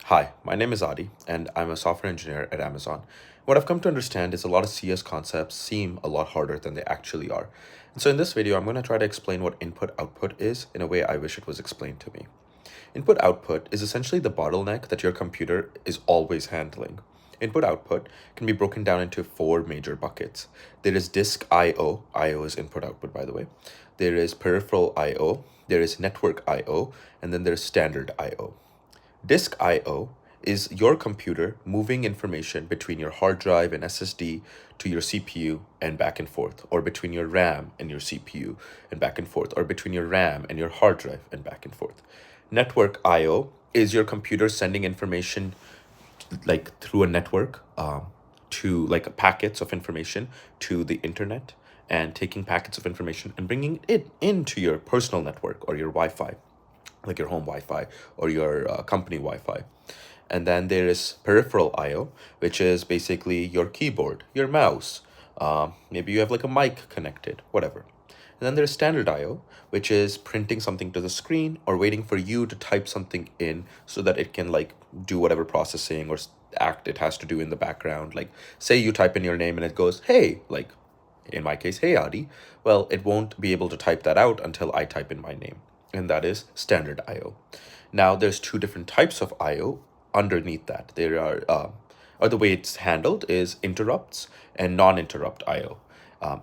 Hi, my name is Adi, and I'm a software engineer at Amazon. What I've come to understand is a lot of CS concepts seem a lot harder than they actually are. And so in this video, I'm going to try to explain what input-output is in a way I wish it was explained to me. Input-output is essentially the bottleneck that your computer is always handling. Input-output can be broken down into four major buckets. There is disk I/O. I/O is input-output, by the way. There is peripheral I/O. There is network I/O, and then there's standard I/O. Disk I/O is your computer moving information between your hard drive and SSD to your CPU and back and forth, or between your RAM and your CPU and back and forth, or between your RAM and your hard drive and back and forth. Network I/O is your computer sending information like through a network to like packets of information to the internet and taking packets of information and bringing it into your personal network or your Wi-Fi, like your home Wi-Fi or your company Wi-Fi. And then there is peripheral I/O, which is basically your keyboard, your mouse. Maybe you have like a mic connected, whatever. And then there's standard I/O, which is printing something to the screen or waiting for you to type something in so that it can like do whatever processing or act it has to do in the background. Like say you type in your name and it goes, hey, like in my case, hey Adi. Well, it won't be able to type that out until I type in my name. And that is standard I/O. Now there's two different types of I/O underneath that. There are, or the way it's handled is interrupts and non-interrupt I/O.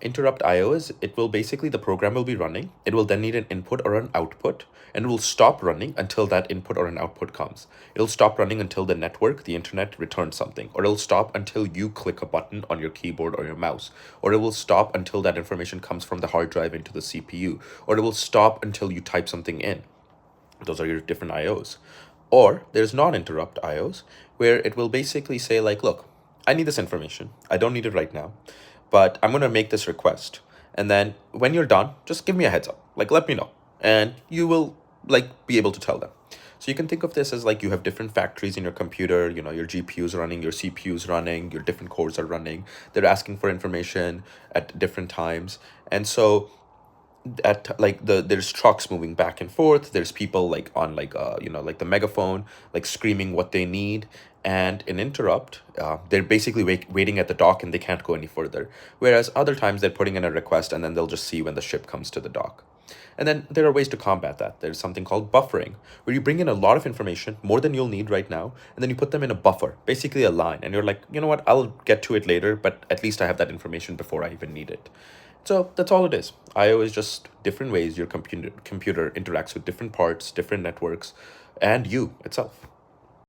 Interrupt I/O is it will basically the program will be running. It will then need an input or an output, and it will stop running until that input or an output comes. It'll stop running until the network, the internet, returns something, or it'll stop until you click a button on your keyboard or your mouse, or it will stop until that information comes from the hard drive into the CPU, or it will stop until you type something in. Those are your different IOs. Or there's non-interrupt IOs where it will basically say like, look, I need this information. I don't need it right now, but I'm going to make this request. And then when you're done, just give me a heads up. Like, let me know. And you will like be able to tell them. So you can think of this as like you have different factories in your computer, you know, your GPUs running, your CPUs running, your different cores are running. They're asking for information at different times. And so at like there's trucks moving back and forth, there's people like on like like the megaphone like screaming what they need, and an interrupt, they're basically waiting at the dock and they can't go any further, whereas other times they're putting in a request and then they'll just see when the ship comes to the dock. And then there are ways to combat that. There's something called buffering, where you bring in a lot of information, more than you'll need right now, and then you put them in a buffer, basically a line, and you're like, you know what, I'll get to it later, but at least I have that information before I even need it. So that's all it is. I/O is just different ways your computer interacts with different parts, different networks, and you itself.